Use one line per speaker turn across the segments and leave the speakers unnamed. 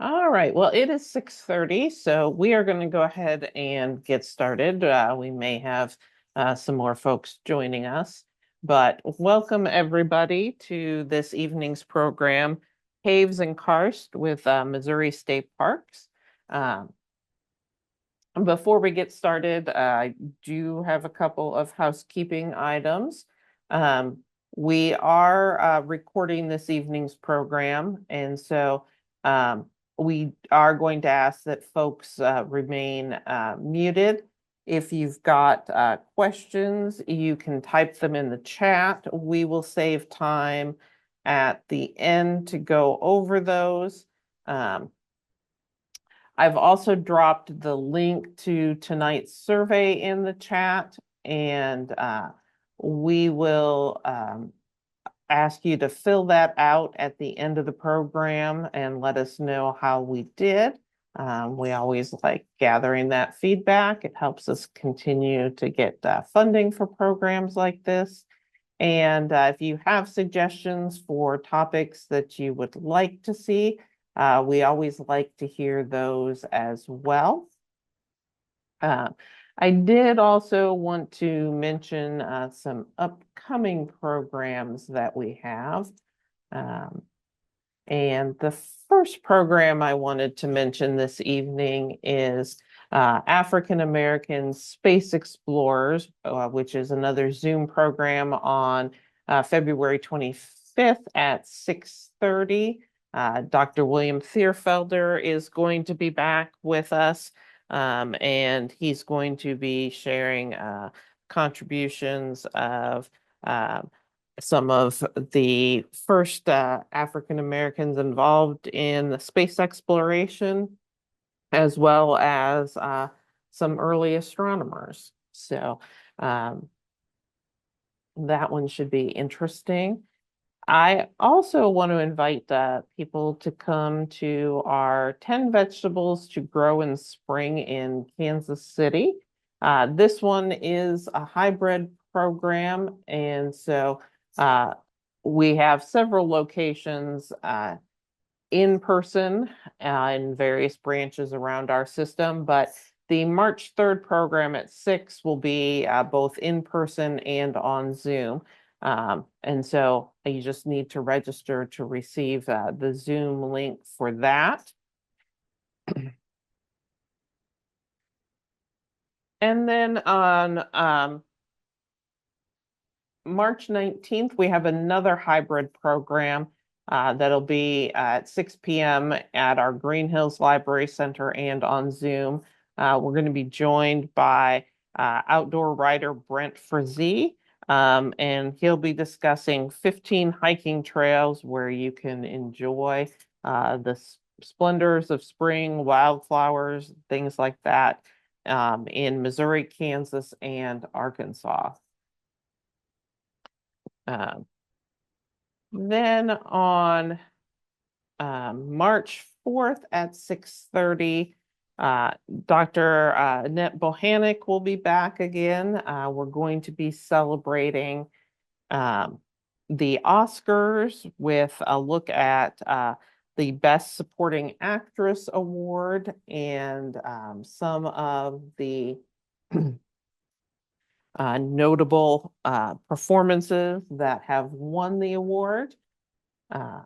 All right. Well, it is 6:30, so we are going to go ahead and get started. We may have some more folks joining us, but welcome everybody to this evening's program, Caves and Karst with Missouri State Parks. Um, Before we get started, I do have a couple of housekeeping items. Um, we are recording this evening's program, and so we are going to ask that folks remain muted. If you've got questions, you can type them in the chat. We will save time at the end to go over those. Um, I've also dropped the link to tonight's survey in the chat, and we will ask you to fill that out at the end of the program and let us know how we did. We always like gathering that feedback. It helps us continue to get funding for programs like this. And if you have suggestions for topics that you would like to see, we always like to hear those as well. Uh, I did also want to mention some upcoming programs that we have. Um, and the first program I wanted to mention this evening is African American Space Explorers, which is another Zoom program on February 25th at 6:30. Dr. William Thierfelder is going to be back with us, and he's going to be sharing contributions of some of the first African Americans involved in the space exploration, as well as some early astronomers. So um, that one should be interesting. I also want to invite people to come to our 10 vegetables to grow in spring in Kansas City. This one is a hybrid program, and so uh, we have several locations in person in various branches around our system, but the March 3rd program at 6 will be both in person and on Zoom. And so you just need to register to receive the Zoom link for that. And then on March 19th, we have another hybrid program that'll be at 6 p.m. at our Green Hills Library Center and on Zoom. We're going to be joined by outdoor writer Brent Frazee, and he'll be discussing 15 hiking trails where you can enjoy the splendors of spring, wildflowers, things like that in Missouri, Kansas, and Arkansas. Um, then on March 4th at 6:30, uh, Dr. Annette Bohanec will be back again. We're going to be celebrating um, the Oscars with a look at the Best Supporting Actress Award and some of the notable performances that have won the award. Uh,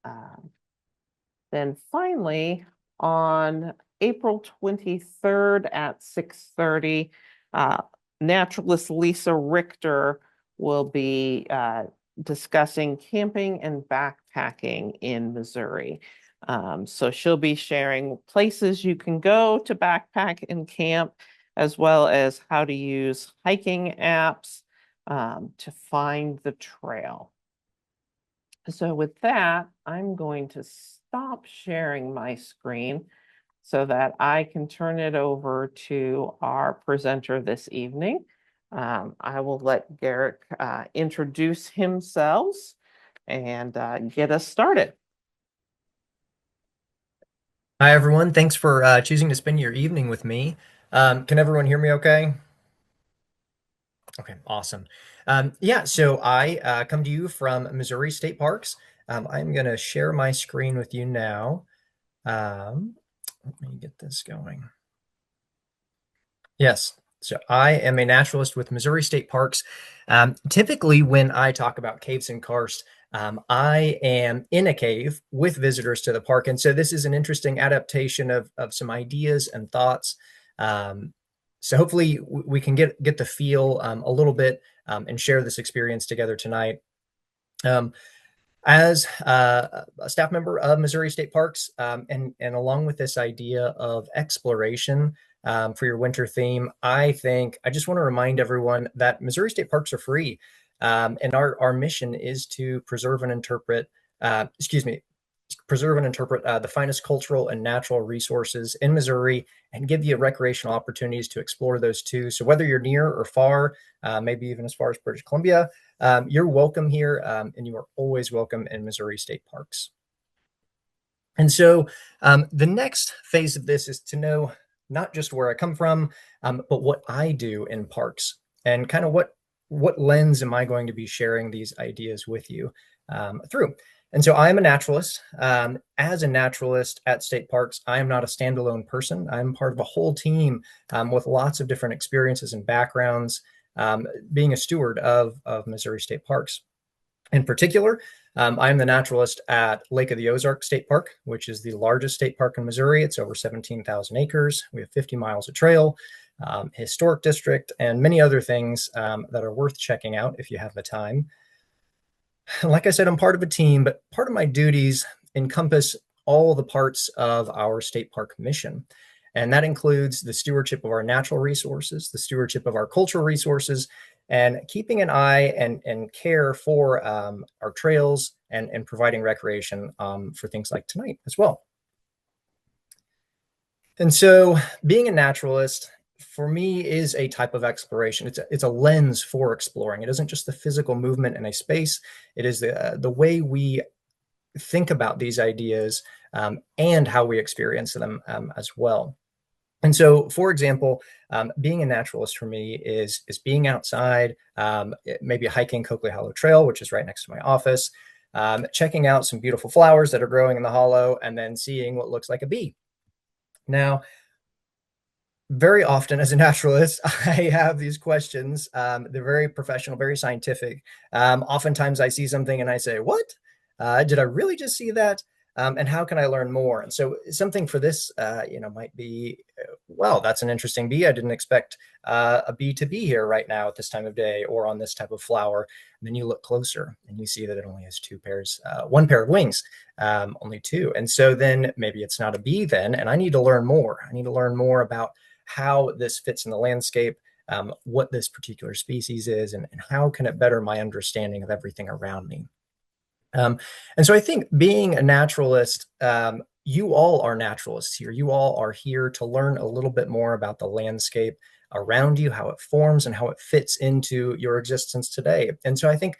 um, then finally, on April 23rd at 6:30, naturalist Lisa Richter will be discussing camping and backpacking in Missouri. So she'll be sharing places you can go to backpack and camp, as well as how to use hiking apps to find the trail. So with that, I'm going to stop sharing my screen so that I can turn it over to our presenter this evening. I will let Garrick introduce himself and get us started.
Hi, everyone. Thanks for choosing to spend your evening with me. Can everyone hear me okay? Okay, awesome. Yeah, so I come to you from Missouri State Parks. I'm going to share my screen with you now. Um, Let me get this going. Yes. So I am a naturalist with Missouri State Parks. Typically, when I talk about caves and karst, I am in a cave with visitors to the park. And so this is an interesting adaptation of some ideas and thoughts. Um, so hopefully we can get the feel a little bit and share this experience together tonight. Um, as a staff member of Missouri State Parks, and along with this idea of exploration for your winter theme, I think I just want to remind everyone that Missouri State Parks are free, and our mission is to preserve and interpret. Excuse me. Preserve and interpret the finest cultural and natural resources in Missouri and give you recreational opportunities to explore those too. So, whether you're near or far, maybe even as far as British Columbia, you're welcome here, and you are always welcome in Missouri State Parks. And so the next phase of this is to know not just where I come from, but what I do in parks and kind of what lens am I going to be sharing these ideas with you through. And so I am a naturalist. As a naturalist at state parks, I am not a standalone person. I'm part of a whole team with lots of different experiences and backgrounds, being a steward of Missouri State Parks. In particular, I'm the naturalist at Lake of the Ozark State Park, which is the largest state park in Missouri. It's over 17,000 acres. We have 50 miles of trail, historic district, and many other things that are worth checking out if you have the time. Like I said, I'm part of a team, but part of my duties encompass all the parts of our state park mission. And that includes the stewardship of our natural resources, the stewardship of our cultural resources, and keeping an eye and care for our trails and providing recreation for things like tonight as well. And so being a naturalist for me is a type of exploration. It's a lens for exploring. It isn't just the physical movement in a space. It is the way we think about these ideas and how we experience them as well. And so, for example, being a naturalist for me is being outside, maybe hiking Coakley Hollow Trail, which is right next to my office, checking out some beautiful flowers that are growing in the hollow, and then seeing what looks like a bee. Now, very often as a naturalist, I have these questions. They're very professional, very scientific. Oftentimes I see something and I say, what? Did I really just see that? And how can I learn more? And so something for this, might be, well, that's an interesting bee. I didn't expect a bee to be here right now at this time of day or on this type of flower. And then you look closer and you see that it only has one pair of wings, only two. And so then maybe it's not a bee then, and I need to learn more. I need to learn more about how this fits in the landscape, what this particular species is, and how can it better my understanding of everything around me. And so I think being a naturalist, you all are naturalists here. You all are here to learn a little bit more about the landscape around you, how it forms and how it fits into your existence today. And so I think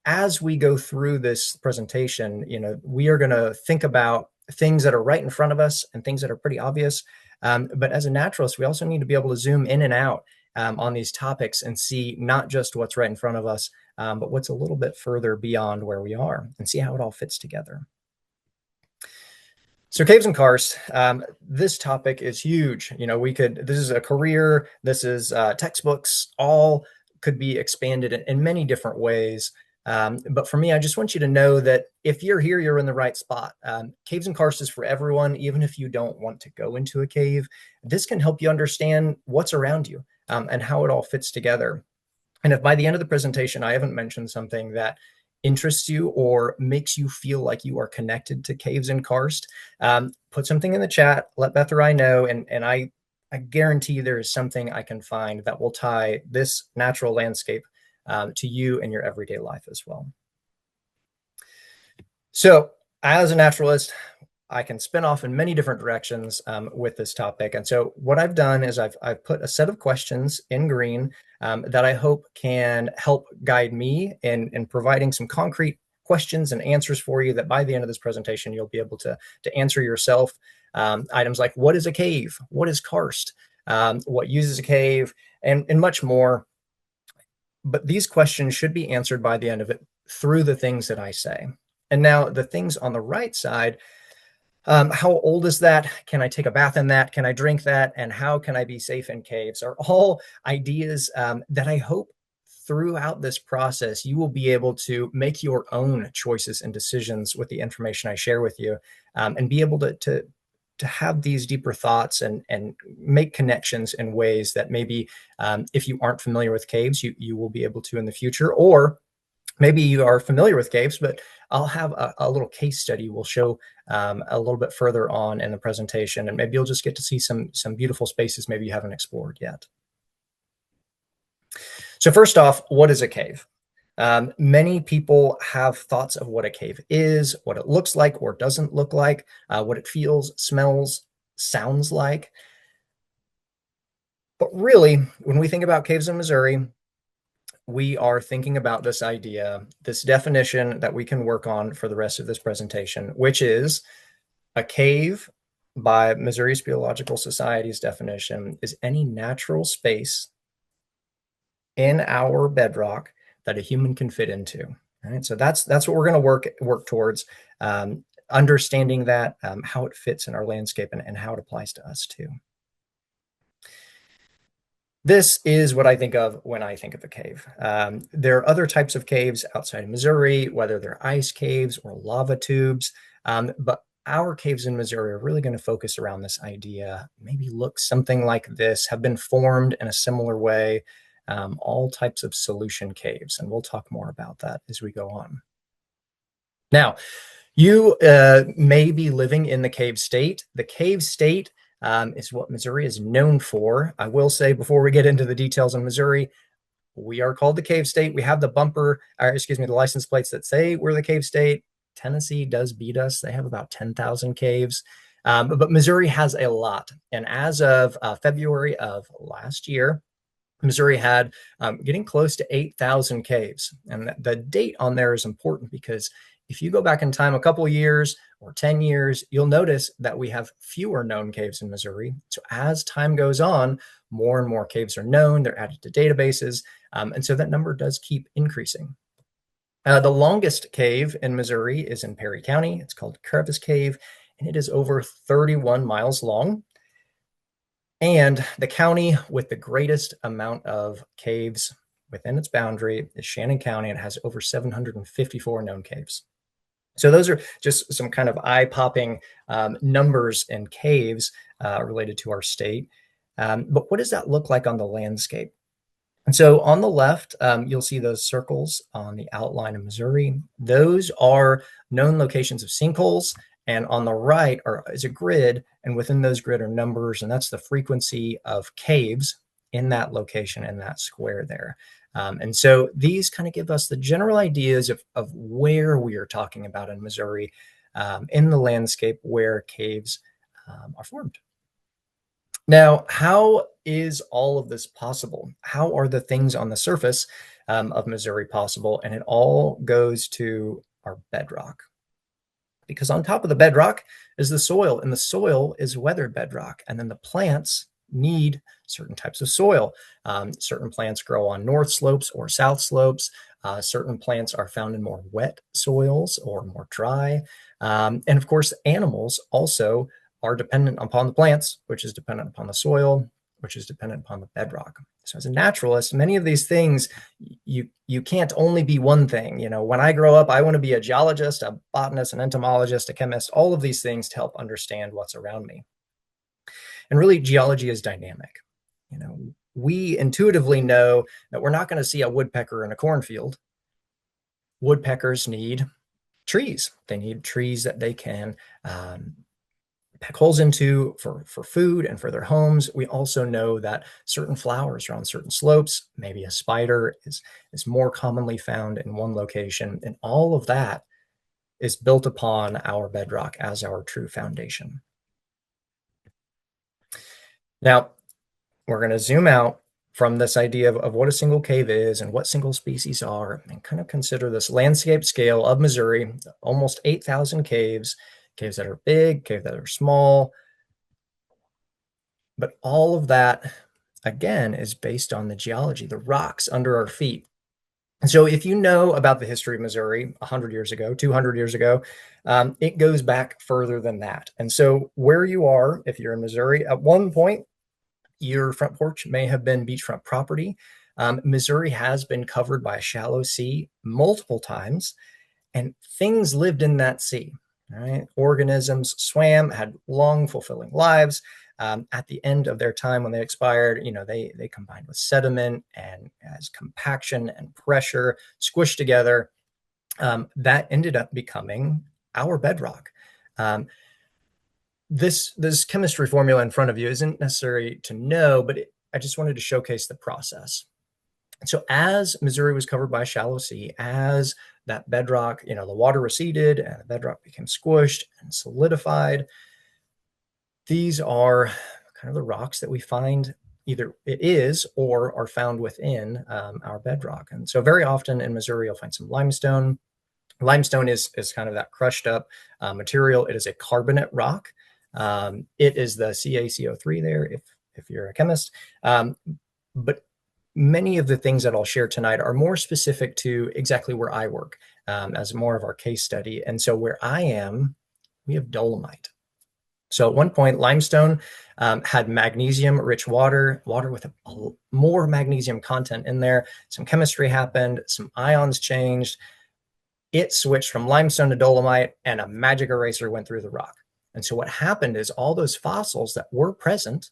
as we go through this presentation, we are going to think about things that are right in front of us and things that are pretty obvious. But as a naturalist, we also need to be able to zoom in and out on these topics and see not just what's right in front of us, but what's a little bit further beyond where we are and see how it all fits together. So caves and karst, this topic is huge. This is a career, this is textbooks, all could be expanded in many different ways. But for me, I just want you to know that if you're here, you're in the right spot. Caves and karst is for everyone, even if you don't want to go into a cave. This can help you understand what's around you and how it all fits together. And if by the end of the presentation, I haven't mentioned something that interests you or makes you feel like you are connected to caves and karst, put something in the chat, let Beth or I know, and I guarantee there is something I can find that will tie this natural landscape to you in your everyday life as well. So as a naturalist, I can spin off in many different directions with this topic. And so what I've done is I've put a set of questions in green that I hope can help guide me in providing some concrete questions and answers for you that by the end of this presentation, you'll be able to answer yourself. Items like what is a cave? What is karst? What uses a cave? And much more. But these questions should be answered by the end of it through the things that I say. And now the things on the right side, How old is that? Can I take a bath in that? Can I drink that? And how can I be safe in caves? Are all ideas that I hope throughout this process you will be able to make your own choices and decisions with the information I share with you, and be able to have these deeper thoughts and make connections in ways that maybe if you aren't familiar with caves, you will be able to in the future, or maybe you are familiar with caves, but I'll have a little case study we'll show a little bit further on in the presentation, and maybe you'll just get to see some beautiful spaces maybe you haven't explored yet. So first off, what is a cave? Many people have thoughts of what a cave is, what it looks like or doesn't look like, what it feels, smells, sounds like. But really, when we think about caves in Missouri, we are thinking about this idea, this definition that we can work on for the rest of this presentation, which is a cave, by Missouri Speleological Society's definition, is any natural space in our bedrock that a human can fit into. All right, so that's what we're going to work towards, understanding that, how it fits in our landscape, and how it applies to us too. This is what I think of when I think of a cave. There are other types of caves outside of Missouri, whether they're ice caves or lava tubes, but our caves in Missouri are really going to focus around this idea, maybe look something like this, have been formed in a similar way, all types of solution caves. And we'll talk more about that as we go on. Now, you may be living in the cave state. The cave state is what Missouri is known for. I will say before we get into the details on Missouri, we are called the cave state. We have the bumper, or excuse me, the license plates that say we're the cave state. Tennessee does beat us. They have about 10,000 caves. But Missouri has a lot. And as of February of last year, Missouri had getting close to 8,000 caves. And the date on there is important because if you go back in time a couple of years or 10 years, you'll notice that we have fewer known caves in Missouri. So as time goes on, more and more caves are known, they're added to databases, and so that number does keep increasing. The longest cave in Missouri is in Perry County. It's called Crevice Cave, and it is over 31 miles long. And the county with the greatest amount of caves within its boundary is Shannon County. It has over 754 known caves. So those are just some kind of eye-popping numbers and caves related to our state. But what does that look like on the landscape? And so on the left, you'll see those circles on the outline of Missouri. Those are known locations of sinkholes. And on the right is a grid, and within those grid are numbers, and that's the frequency of caves in that location, in that square there. And so these kind of give us the general ideas of where we are talking about in Missouri, in the landscape where caves are formed. Now, how is all of this possible? How are the things on the surface of Missouri possible? And it all goes to our bedrock. Because on top of the bedrock is the soil, and the soil is weathered bedrock. And then the plants need certain types of soil. Certain plants grow on north slopes or south slopes. Certain plants are found in more wet soils or more dry. And of course, animals also are dependent upon the plants, which is dependent upon the soil, which is dependent upon the bedrock. So as a naturalist, many of these things, you can't only be one thing. You know, when I grow up, I want to be a geologist, a botanist, an entomologist, a chemist, all of these things to help understand what's around me. And really, geology is dynamic. You know, we intuitively know that we're not going to see a woodpecker in a cornfield. Woodpeckers need trees. They need trees that they can peck holes into for food and for their homes. We also know that certain flowers are on certain slopes. Maybe a spider is more commonly found in one location. And all of that is built upon our bedrock as our true foundation. Now, we're going to zoom out from this idea of what a single cave is and what single species are, and kind of consider this landscape scale of Missouri, almost 8,000 caves, caves that are big, caves that are small. But all of that, again, is based on the geology, the rocks under our feet. And so if you know about the history of Missouri 100 years ago, 200 years ago, it goes back further than that. And so where you are, if you're in Missouri, at one point, your front porch may have been beachfront property. Missouri has been covered by a shallow sea multiple times, and things lived in that sea. Right? Organisms swam, had long, fulfilling lives. At the end of their time, when they expired, they combined with sediment and as compaction and pressure squished together. That ended up becoming our bedrock. Um, this chemistry formula in front of you isn't necessary to know, but I just wanted to showcase the process. So as Missouri was covered by a shallow sea, as that bedrock, the water receded and the bedrock became squished and solidified, these are kind of the rocks that we find either it is or are found within our bedrock. And so very often in Missouri, you'll find some limestone. Limestone is kind of that crushed up material. It is a carbonate rock. It is the CaCO3 there, if you're a chemist. But many of the things that I'll share tonight are more specific to exactly where I work as more of our case study. And so where I am, we have dolomite. So at one point, limestone had magnesium-rich water with a more magnesium content in there. Some chemistry happened, some ions changed. It switched from limestone to dolomite, and a magic eraser went through the rock. And so what happened is all those fossils that were present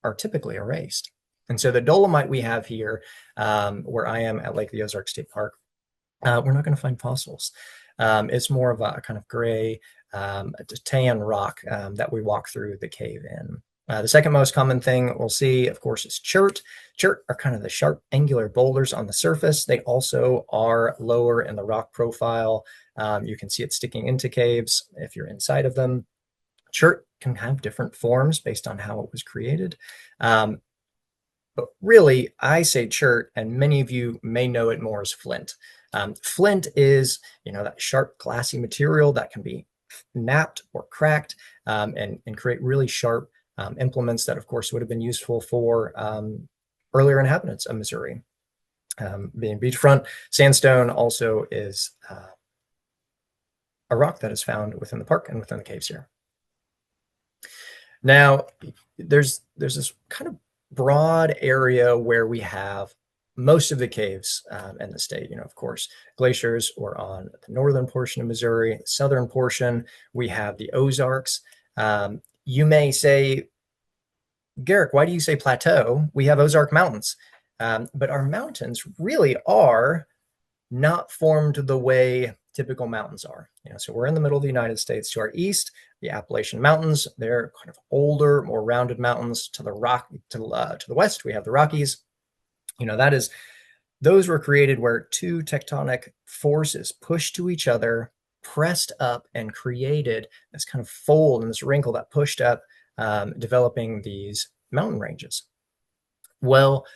are typically erased. And so the dolomite we have here, where I am at Lake of the Ozarks State Park, we're not going to find fossils. It's more of a kind of gray, tan rock that we walk through the cave in. The second most common thing we'll see, of course, is chert. Chert are kind of the sharp, angular boulders on the surface. They also are lower in the rock profile. You can see it sticking into caves if you're inside of them. Chert can have different forms based on how it was created. But really, I say chert, and many of you may know it more as flint. Flint is, that sharp, glassy material that can be knapped or cracked and create really sharp implements that, of course, would have been useful for earlier inhabitants of Missouri. Being beachfront, sandstone also is a rock that is found within the park and within the caves here. Now, there's this kind of broad area where we have most of the caves in the state. Of course, glaciers were on the northern portion of Missouri. The southern portion, we have the Ozarks. You may say, Garrick, why do you say plateau? We have Ozark Mountains. But our mountains really are not formed the way typical mountains are. So we're in the middle of the United States. To our east, the Appalachian Mountains, they're kind of older, more rounded mountains. To the west, we have the Rockies. Those were created where two tectonic forces pushed to each other, pressed up, and created this kind of fold and this wrinkle that pushed up, developing these mountain ranges. Well,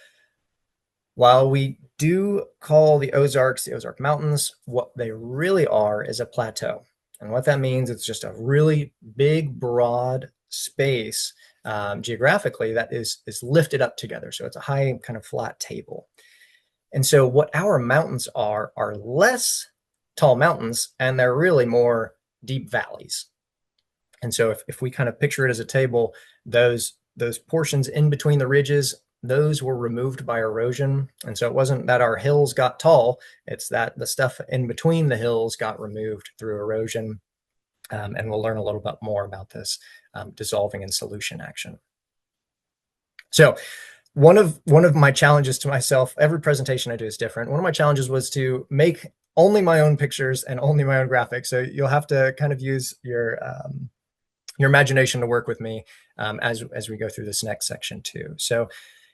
while we do call the Ozarks the Ozark Mountains, what they really are is a plateau. And what that means, it's just a really big, broad space geographically that is lifted up together. So it's a high kind of flat table. And so what our mountains are less tall mountains, and they're really more deep valleys. And so if we kind of picture it as a table, those portions in between the ridges, those were removed by erosion. And so it wasn't that our hills got tall, it's that the stuff in between the hills got removed through erosion. And we'll learn a little bit more about this dissolving in solution action. So one of my challenges to myself, every presentation I do is different. One of my challenges was to make only my own pictures and only my own graphics. So you'll have to kind of use your imagination to work with me as we go through this next section too. So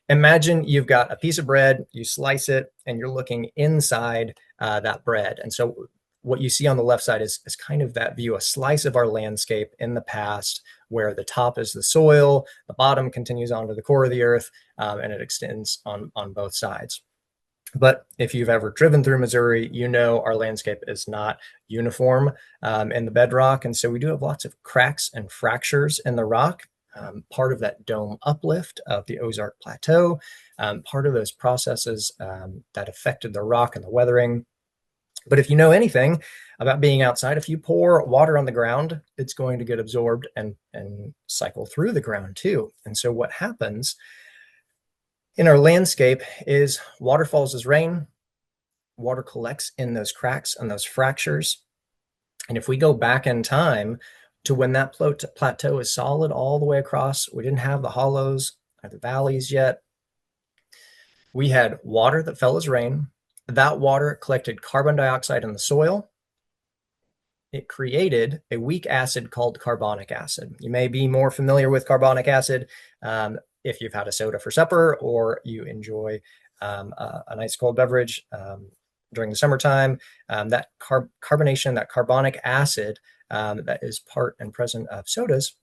imagine you've got a piece of bread, you slice it, and you're looking inside that bread. And so what you see on the left side is kind of that view, a slice of our landscape in the past, where the top is the soil, the bottom continues onto the core of the earth, and it extends on both sides. But if you've ever driven through Missouri, our landscape is not uniform in the bedrock. And so we do have lots of cracks and fractures in the rock. part of that dome uplift of the Ozark Plateau, part of those processes that affected the rock and the weathering. But if you know anything about being outside, if you pour water on the ground, it's going to get absorbed and cycle through the ground too. And so what happens in our landscape is water falls as rain, water collects in those cracks and those fractures. And if we go back in time to when that plateau is solid all the way across, we didn't have the hollows or the valleys yet. We had water that fell as rain. That water collected carbon dioxide in the soil. It created a weak acid called carbonic acid. You may be more familiar with carbonic acid if you've had a soda for supper or you enjoy a nice cold beverage during the summertime. That carbonation, that carbonic acid that is part and present of sodas,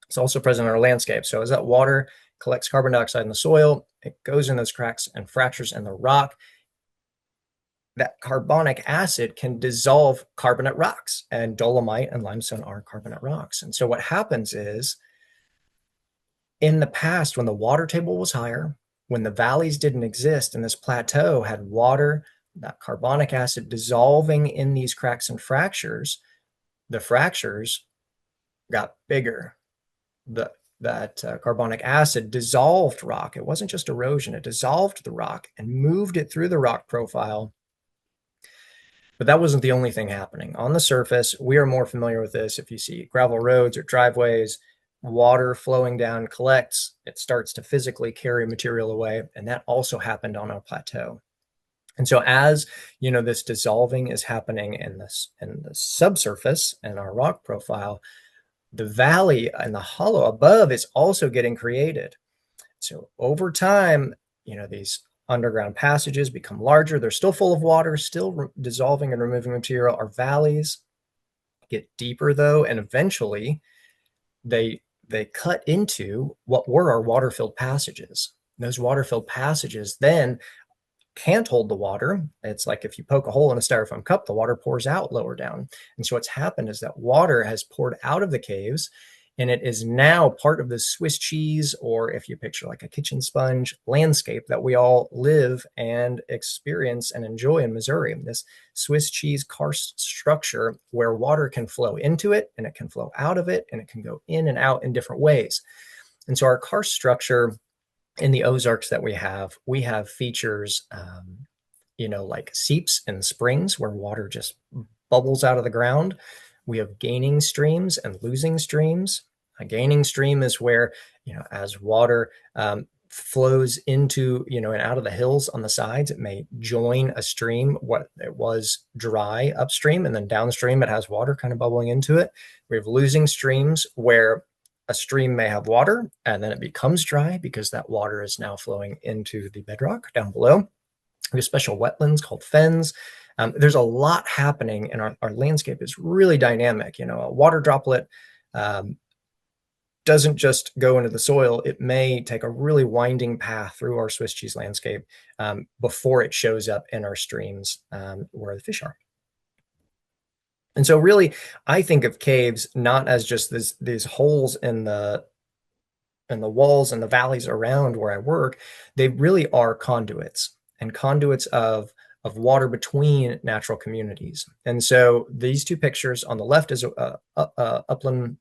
it's also present in our landscape. So as that water collects carbon dioxide in the soil, it goes in those cracks and fractures in the rock. That carbonic acid can dissolve carbonate rocks, and dolomite and limestone are carbonate rocks. And so what happens is, in the past, when the water table was higher, when the valleys didn't exist and this plateau had water, that carbonic acid dissolving in these cracks and fractures, the fractures got bigger. That carbonic acid dissolved rock. It wasn't just erosion, it dissolved the rock and moved it through the rock profile. But that wasn't the only thing happening. On the surface, we are more familiar with this. If you see gravel roads or driveways, water flowing down collects, it starts to physically carry material away. And that also happened on our plateau. And so as this dissolving is happening in the subsurface and our rock profile, the valley and the hollow above is also getting created. So over time, these underground passages become larger. They're still full of water, still dissolving and removing material. Our valleys get deeper though, and eventually they cut into what were our water-filled passages. Those water-filled passages then can't hold the water. It's like if you poke a hole in a styrofoam cup, the water pours out lower down. And so what's happened is that water has poured out of the caves, and it is now part of the Swiss cheese, or if you picture like a kitchen sponge landscape that we all live and experience and enjoy in Missouri. This Swiss cheese karst structure where water can flow into it and it can flow out of it and it can go in and out in different ways. And so our karst structure in the Ozarks that we have features, like seeps and springs where water just bubbles out of the ground. We have gaining streams and losing streams. A gaining stream is where, as water flows into, and out of the hills on the sides, it may join a stream, what it was dry upstream, and then downstream it has water kind of bubbling into it. We have losing streams where a stream may have water and then it becomes dry because that water is now flowing into the bedrock down below. We have special wetlands called fens. There's a lot happening, and our landscape is really dynamic. A water droplet doesn't just go into the soil. It may take a really winding path through our Swiss cheese landscape before it shows up in our streams where the fish are. And so really, I think of caves not as just these holes in the walls and the valleys around where I work. They really are conduits, and conduits of water between natural communities. And so these two pictures on the left is upland,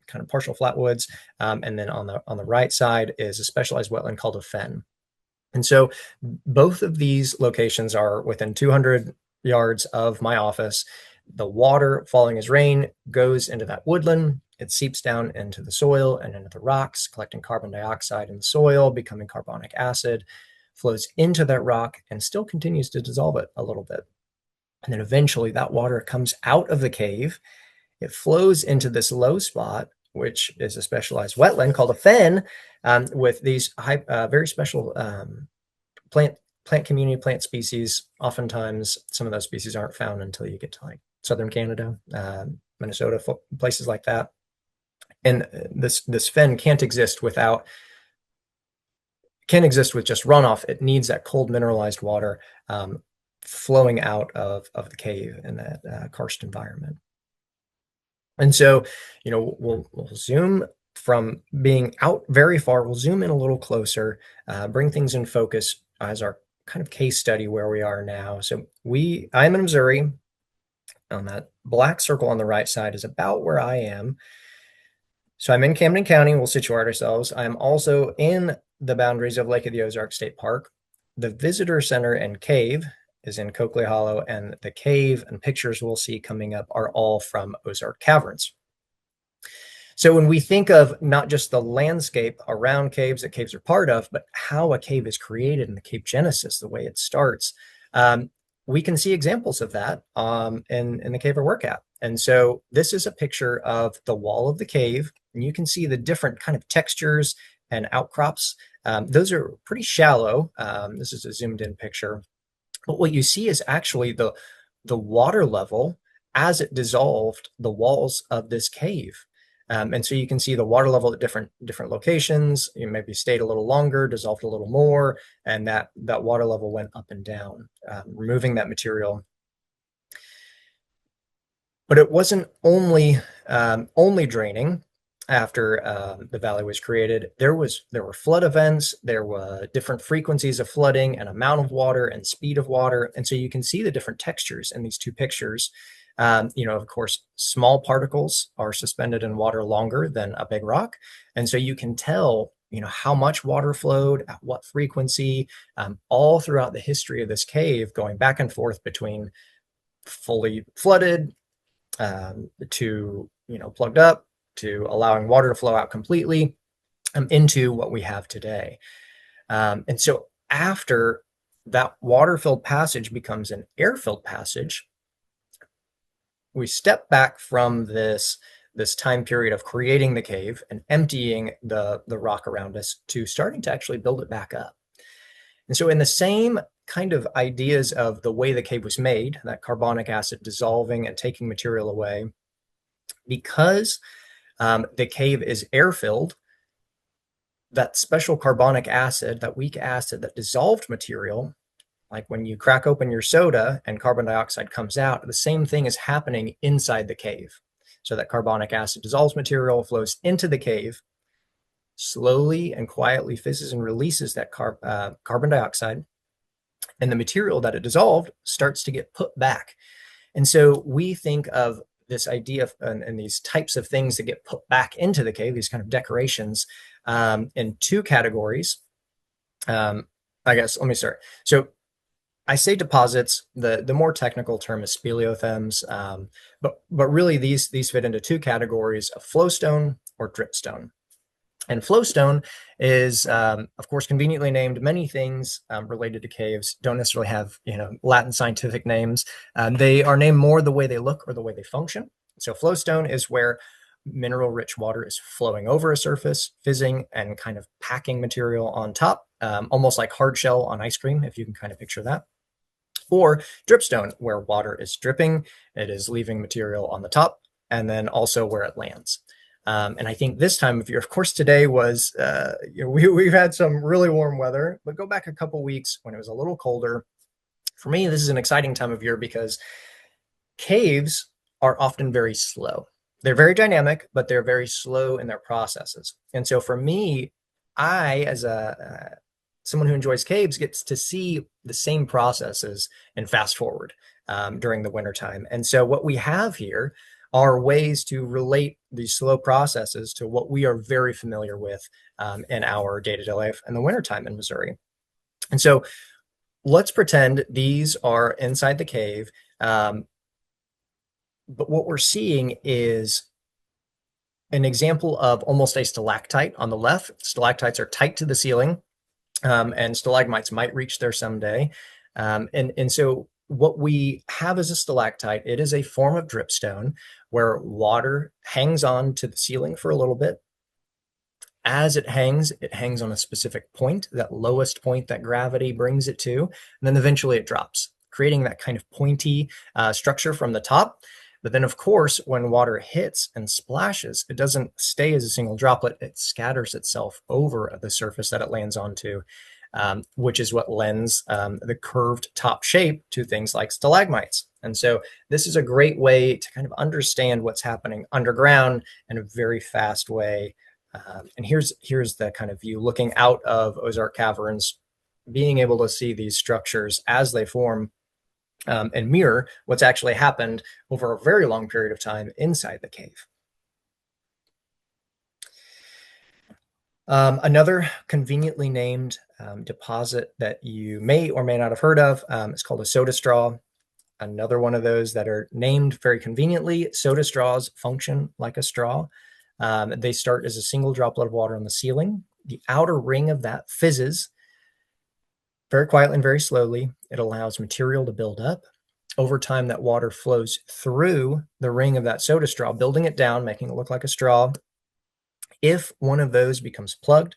kind of partial flatwoods, and then on the right side is a specialized wetland called a fen. And so both of these locations are within 200 yards of my office. The water falling as rain goes into that woodland. It seeps down into the soil and into the rocks, collecting carbon dioxide in the soil, becoming carbonic acid, flows into that rock and still continues to dissolve it a little bit. And then eventually that water comes out of the cave. It flows into this low spot, which is a specialized wetland called a fen, with these very special plant community, plant species. Oftentimes, some of those species aren't found until you get to like southern Canada, Minnesota, places like that. And this fen can't exist with just runoff. It needs that cold mineralized water flowing out of the cave in that karst environment. And so, we'll zoom from being out very far, we'll zoom in a little closer, bring things in focus as our kind of case study where we are now. So I'm in Missouri. On that black circle on the right side is about where I am. So I'm in Camden County. We'll situate ourselves. I'm also in the boundaries of Lake of the Ozarks State Park. The visitor center and cave is in Coakley Hollow, and the cave and pictures we'll see coming up are all from Ozark Caverns. So when we think of not just the landscape around caves that caves are part of, but how a cave is created and the cave genesis, the way it starts, um, we can see examples of that in the cave I work at. And so this is a picture of the wall of the cave, and you can see the different kind of textures and outcrops. Those are pretty shallow. This is a zoomed in picture. But what you see is actually the water level as it dissolved the walls of this cave. And so you can see the water level at different locations. You maybe stayed a little longer, dissolved a little more, and that water level went up and down, removing that material. But it wasn't only draining after the valley was created. There were flood events. There were different frequencies of flooding and amount of water and speed of water, and so you can see the different textures in these two pictures. Of course, small particles are suspended in water longer than a big rock, and so you can tell how much water flowed at what frequency, all throughout the history of this cave, going back and forth between fully flooded to plugged up to allowing water to flow out completely into what we have today. And so after that water-filled passage becomes an air-filled passage, we step back from this time period of creating the cave and emptying the rock around us to starting to actually build it back up. And so in the same kind of ideas of the way the cave was made, that carbonic acid dissolving and taking material away, because the cave is air-filled, that special carbonic acid, that weak acid, that dissolved material, like when you crack open your soda and carbon dioxide comes out, the same thing is happening inside the cave. So that carbonic acid dissolves material, flows into the cave, slowly and quietly fizzes and releases that carbon dioxide, and the material that it dissolved starts to get put back. And so we think of this idea of, and these types of things that get put back into the cave, these kind of decorations, in two categories. I guess let me start. So I say deposits. The more technical term is speleothems, but really these fit into two categories of flowstone or dripstone. And flowstone is, of course, conveniently named. Many things related to caves don't necessarily have, Latin scientific names. They are named more the way they look or the way they function. So flowstone is where mineral-rich water is flowing over a surface, fizzing and kind of packing material on top, almost like hard shell on ice cream, if you can kind of picture that. Or dripstone, where water is dripping, it is leaving material on the top, and then also where it lands. And I think this time of year, of course, today was, we've had some really warm weather, but go back a couple weeks when it was a little colder. For me, this is an exciting time of year because caves are often very slow. They're very dynamic, but they're very slow in their processes. And so for me, as someone who enjoys caves, gets to see the same processes and fast forward during the wintertime. And so what we have here are ways to relate these slow processes to what we are very familiar with in our day-to-day life in the wintertime in Missouri. And so let's pretend these are inside the cave. But what we're seeing is an example of almost a stalactite on the left. Stalactites are tight to the ceiling, and stalagmites might reach there someday. And so what we have is a stalactite. It is a form of dripstone where water hangs on to the ceiling for a little bit. As it hangs on a specific point, that lowest point that gravity brings it to, and then eventually it drops, creating that kind of pointy structure from the top. But then, of course, when water hits and splashes, it doesn't stay as a single droplet. It scatters itself over the surface that it lands onto, which is what lends the curved top shape to things like stalagmites. And so this is a great way to kind of understand what's happening underground in a very fast way And here's the kind of view looking out of Ozark Caverns, being able to see these structures as they form, and mirror what's actually happened over a very long period of time inside the cave. Another conveniently named deposit that you may or may not have heard of is called a soda straw. Another one of those that are named very conveniently. Soda straws function like a straw. They start as a single droplet of water on the ceiling. The outer ring of that fizzes very quietly and very slowly. It allows material to build up. Over time, that water flows through the ring of that soda straw, building it down, making it look like a straw. If one of those becomes plugged,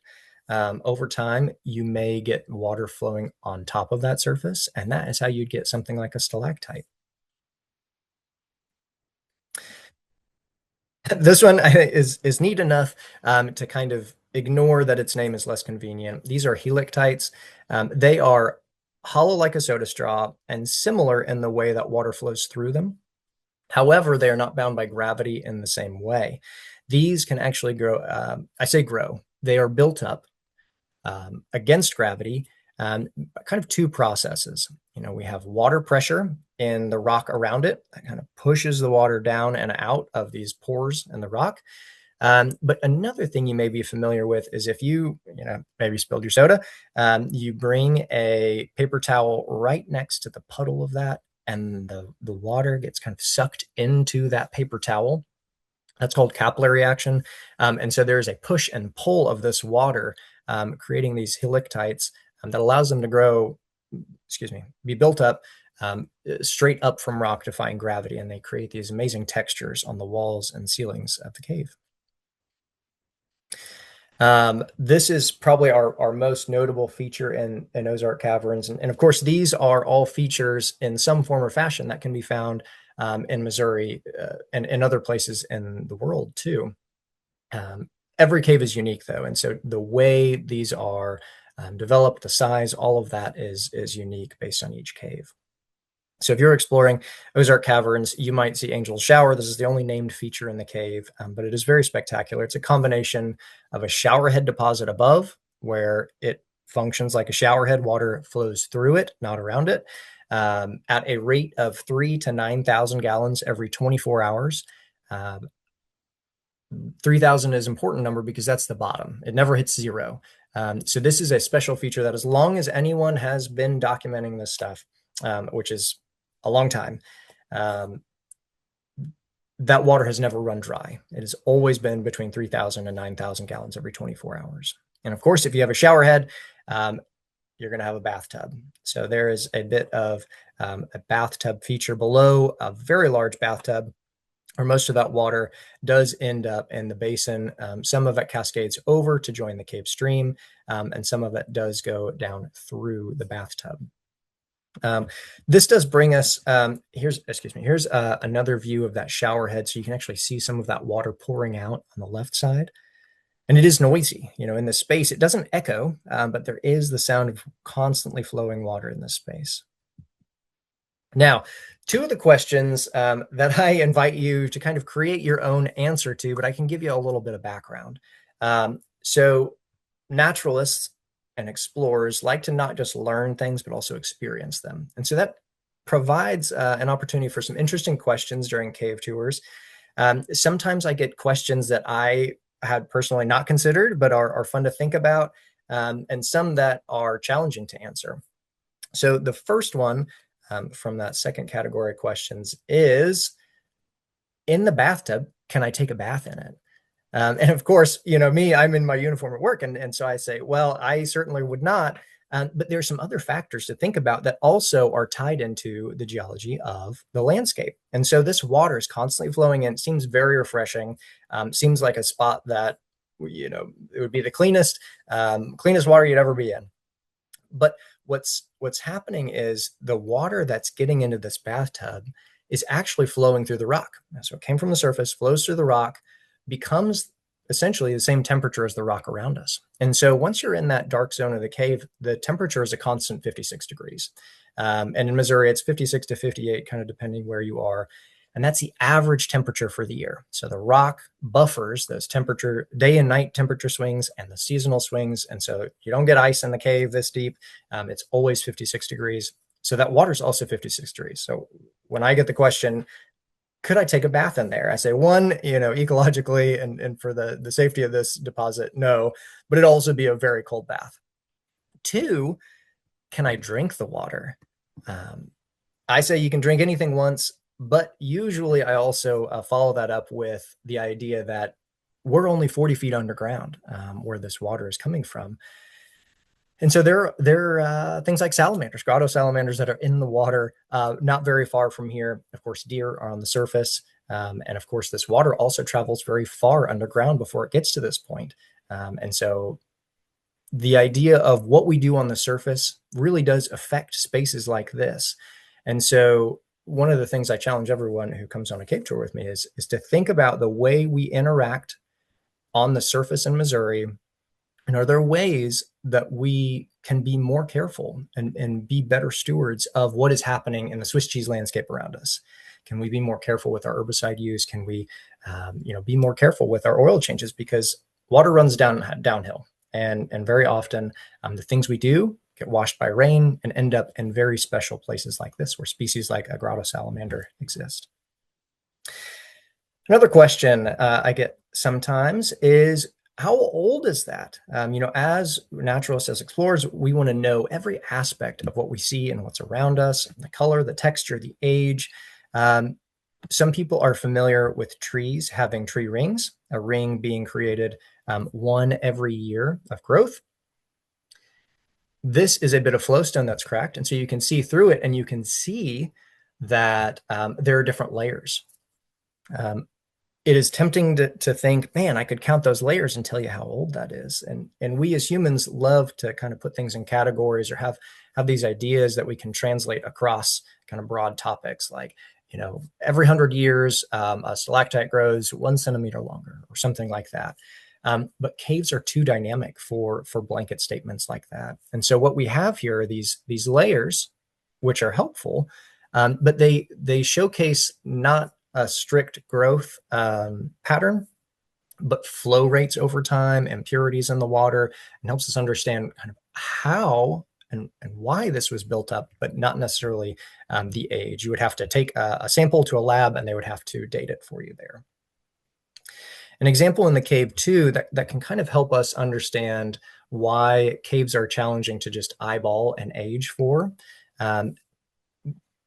over time, you may get water flowing on top of that surface, and that is how you'd get something like a stalactite. This one is neat enough to kind of ignore that its name is less convenient. These are helictites. They are hollow like a soda straw and similar in the way that water flows through them. However, they are not bound by gravity in the same way. These can actually grow. I say grow. They are built up against gravity, kind of two processes. We have water pressure in the rock around it that kind of pushes the water down and out of these pores in the rock. But another thing you may be familiar with is if maybe spilled your soda, you bring a paper towel right next to the puddle of that, and the water gets kind of sucked into that paper towel. That's called capillary action. And so there's a push and pull of this water, creating these helictites that allows them to grow, be built up straight up from rock, defying gravity. And they create these amazing textures on the walls and ceilings of the cave. This is probably our most notable feature in Ozark Caverns. And of course, these are all features in some form or fashion that can be found in Missouri and in other places in the world too. Every cave is unique though. And so the way these are developed, the size, all of that is unique based on each cave. So if you're exploring Ozark Caverns, you might see Angel's Shower. This is the only named feature in the cave, but it is very spectacular. It's a combination of a showerhead deposit above, where it functions like a showerhead. Water flows through it, not around it, at a rate of 3,000 to 9,000 gallons every 24 hours. 3,000 is an important number because that's the bottom. It never hits zero. So this is a special feature that as long as anyone has been documenting this stuff, which is a long time, that water has never run dry. It has always been between 3,000 and 9,000 gallons every 24 hours. And of course, if you have a shower head, you're going to have a bathtub. So there is a bit of a bathtub feature below, a very large bathtub, where most of that water does end up in the basin. Some of it cascades over to join the cave stream, and some of it does go down through the bathtub. This does bring us, here's another view of that shower head. So you can actually see some of that water pouring out on the left side. And it is noisy, in this space. It doesn't echo, but there is the sound of constantly flowing water in this space. Now, two of the questions that I invite you to kind of create your own answer to, but I can give you a little bit of background. So naturalists and explorers like to not just learn things, but also experience them. And so that provides an opportunity for some interesting questions during cave tours. Sometimes I get questions that I had personally not considered, but are fun to think about, and some that are challenging to answer. So the first one from that second category of questions is, in the bathtub, can I take a bath in it? And of course, me, I'm in my uniform at work. And so I say, well, I certainly would not. But there's some other factors to think about that also are tied into the geology of the landscape. And so this water is constantly flowing in. It seems very refreshing. Seems like a spot that, it would be the cleanest water you'd ever be in. But what's happening is the water that's getting into this bathtub is actually flowing through the rock. So it came from the surface, flows through the rock, becomes essentially the same temperature as the rock around us. And so once you're in that dark zone of the cave, the temperature is a constant 56 degrees. And in Missouri, it's 56 to 58, kind of depending where you are. and that's the average temperature for the year. So the rock buffers those temperature, day and night temperature swings and the seasonal swings. And so you don't get ice in the cave this deep. It's always 56 degrees. So that water's also 56 degrees. So when I get the question, could I take a bath in there? I say, one, ecologically and for the safety of this deposit, no, but it'd also be a very cold bath. Two, can I drink the water? Um, I say you can drink anything once, but usually I also follow that up with the idea that we're only 40 feet underground where this water is coming from. And so there are things like salamanders, grotto salamanders that are in the water, not very far from here. Of course, deer are on the surface. And of course, this water also travels very far underground before it gets to this point. And so the idea of what we do on the surface really does affect spaces like this. And so one of the things I challenge everyone who comes on a cave tour with me is to think about the way we interact on the surface in Missouri. And are there ways that we can be more careful and be better stewards of what is happening in the Swiss cheese landscape around us? Can we be more careful with our herbicide use? Can we, be more careful with our oil changes? Because water runs downhill, and very often the things we do get washed by rain and end up in very special places like this, where species like a grotto salamander exist. Another question I get sometimes is, how old is that? As naturalists, as explorers, we want to know every aspect of what we see and what's around us, the color, the texture, the age. Um, some people are familiar with trees having tree rings, a ring being created one every year of growth. This is a bit of flowstone that's cracked, and so you can see through it, and you can see that there are different layers. Um, it is tempting to think, man, I could count those layers and tell you how old that is. And we as humans love to kind of put things in categories or have these ideas that we can translate across kind of broad topics, like, every 100 years, a stalactite grows 1 centimeter longer or something like that. But caves are too dynamic for blanket statements like that. And so what we have here are these layers, which are helpful, but they showcase not a strict growth pattern, but flow rates over time, impurities in the water, and helps us understand kind of how and why this was built up, but not necessarily the age. You would have to take a sample to a lab and they would have to date it for you there. An example in the cave too that can kind of help us understand why caves are challenging to just eyeball and age for. Um,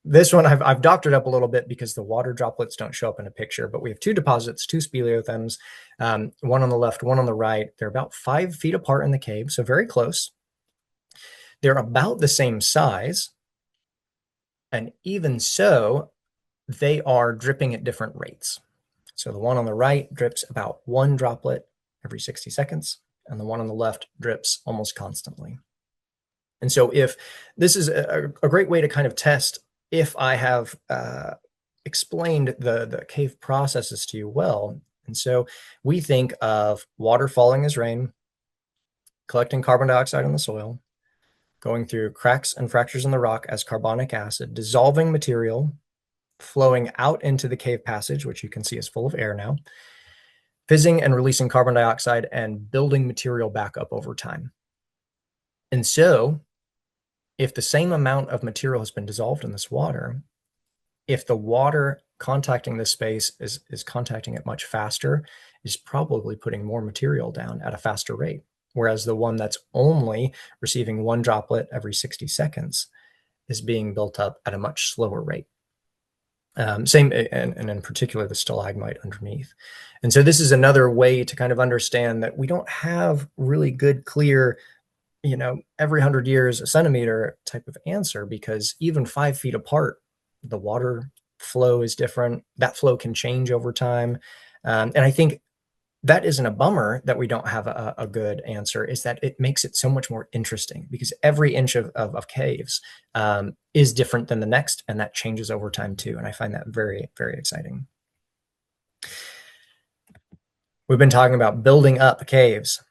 this one I've doctored up a little bit because the water droplets don't show up in a picture, but we have two deposits, two speleothems, one on the left, one on the right. They're about 5 feet apart in the cave, so very close. They're about the same size, and even so, they are dripping at different rates. So the one on the right drips about 1 droplet every 60 seconds, and the one on the left drips almost constantly. And so if this is a great way to kind of test if I have explained the cave processes to you well. And so we think of water falling as rain, collecting carbon dioxide in the soil, going through cracks and fractures in the rock as carbonic acid, dissolving material, flowing out into the cave passage, which you can see is full of air now, fizzing and releasing carbon dioxide, and building material back up over time. And so if the same amount of material has been dissolved in this water, if the water contacting this space is contacting it much faster, is probably putting more material down at a faster rate. Whereas the one that's only receiving 1 droplet every 60 seconds is being built up at a much slower rate. Same, and in particular, the stalagmite underneath. And so this is another way to kind of understand that we don't have really good, clear, every 100 years, a centimeter type of answer, because even 5 feet apart, the water flow is different. That flow can change over time. And I think that isn't a bummer that we don't have a good answer, is that it makes it so much more interesting, because every inch of caves is different than the next, and that changes over time too. And I find that very, very exciting. We've been talking about building up caves.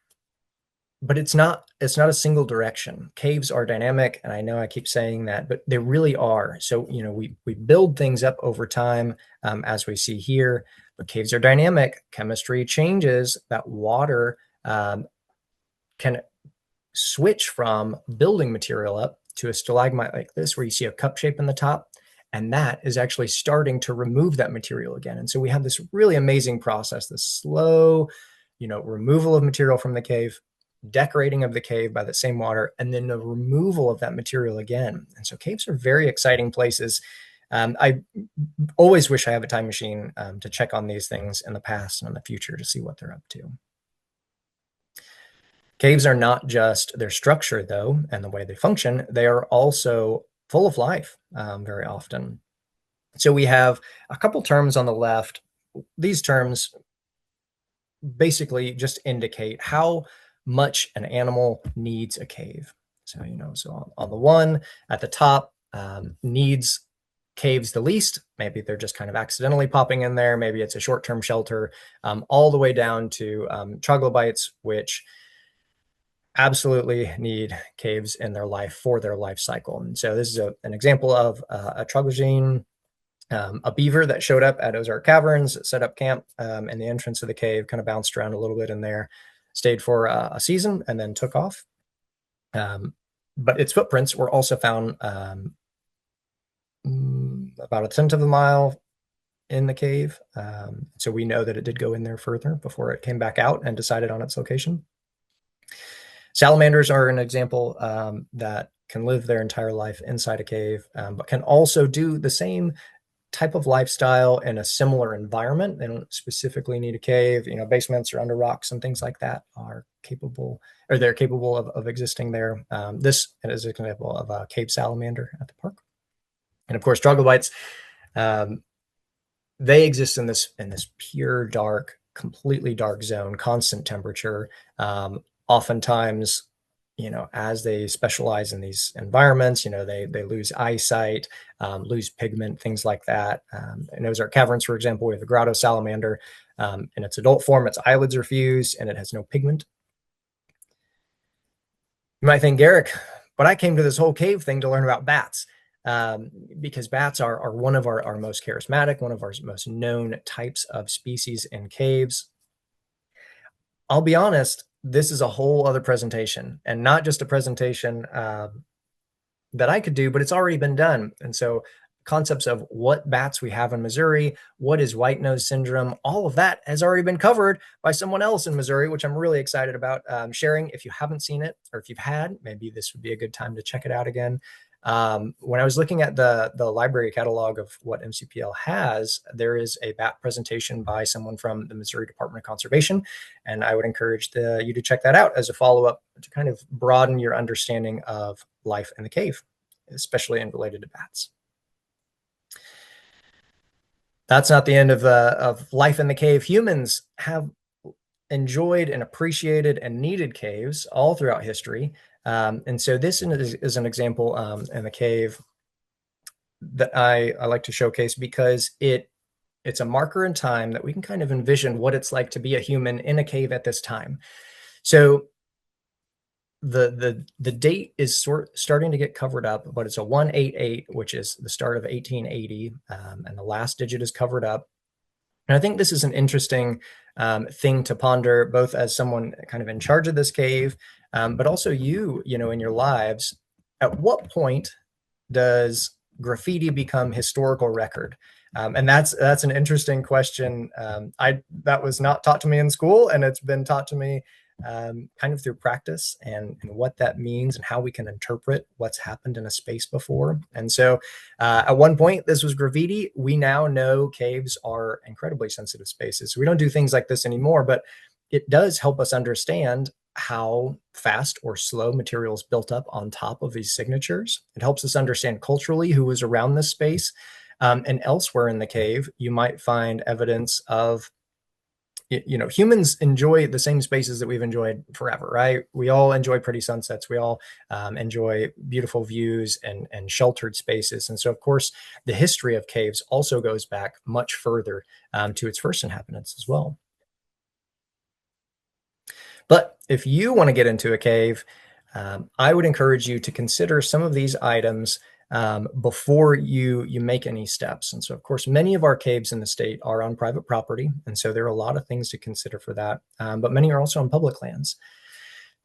but it's not a single direction. Caves are dynamic, and I know I keep saying that, but they really are. So we build things up over time, as we see here, but caves are dynamic. Chemistry changes. That water can switch from building material up to a stalagmite like this, where you see a cup shape in the top, and that is actually starting to remove that material again. And so we have this really amazing process, this slow, removal of material from the cave, decorating of the cave by the same water, and then the removal of that material again. And so caves are very exciting places. I always wish I have a time machine to check on these things in the past and in the future to see what they're up to. Caves are not just their structure, though, and the way they function, they are also full of life very often. So we have a couple terms on the left. These terms basically just indicate how much an animal needs a cave. So, on the one at the top, needs caves the least. Maybe they're just kind of accidentally popping in there. Maybe it's a short-term shelter, all the way down to troglobites, which absolutely need caves in their life for their life cycle. And so this is an example of a troglodyne, a beaver that showed up at Ozark Caverns, set up camp in the entrance of the cave, kind of bounced around a little bit in there, stayed for a season, and then took off. But its footprints were also found about a tenth of a mile in the cave. So we know that it did go in there further before it came back out and decided on its location. Salamanders are an example that can live their entire life inside a cave, but can also do the same type of lifestyle in a similar environment. They don't specifically need a cave. Basements or under rocks and things like that are capable, or they're capable of existing there. This is an example of a cave salamander at the park. And of course, troglobites, they exist in this pure dark, completely dark zone, constant temperature. Oftentimes, as they specialize in these environments, they lose eyesight, lose pigment, things like that. In Ozark Caverns, for example, we have a grotto salamander. In its adult form, its eyelids are fused and it has no pigment. You might think, Garrick, but I came to this whole cave thing to learn about bats. Because bats are one of our most charismatic, one of our most known types of species in caves. I'll be honest, this is a whole other presentation, and not just a presentation that I could do, but it's already been done. And so concepts of what bats we have in Missouri, what is white nose syndrome, all of that has already been covered by someone else in Missouri, which I'm really excited about sharing. If you haven't seen it, or if you've had, maybe this would be a good time to check it out again. When I was looking at the library catalog of what MCPL has, there is a bat presentation by someone from the Missouri Department of Conservation, and I would encourage you to check that out as a follow-up to kind of broaden your understanding of life in the cave, especially in related to bats. That's not the end of life in the cave. Humans have enjoyed and appreciated and needed caves all throughout history. And so this is an example in the cave that I like to showcase, because it's a marker in time that we can kind of envision what it's like to be a human in a cave at this time. So the date is starting to get covered up, but it's a 188, which is the start of 1880, and the last digit is covered up. And I think this is an interesting thing to ponder, both as someone kind of in charge of this cave, but also in your lives. At what point does graffiti become historical record? And that's an interesting question. That was not taught to me in school, and it's been taught to me kind of through practice and what that means and how we can interpret what's happened in a space before. And so at one point, this was graffiti. We now know caves are incredibly sensitive spaces. So we don't do things like this anymore, but it does help us understand how fast or slow materials built up on top of these signatures. It helps us understand culturally who was around this space. And elsewhere in the cave, you might find evidence of humans enjoy the same spaces that we've enjoyed forever, right? We all enjoy pretty sunsets. We all enjoy beautiful views and sheltered spaces. And so, of course, the history of caves also goes back much further to its first inhabitants as well. But if you want to get into a cave, I would encourage you to consider some of these items before you make any steps. And so, of course, many of our caves in the state are on private property, and so there are a lot of things to consider for that. But many are also on public lands.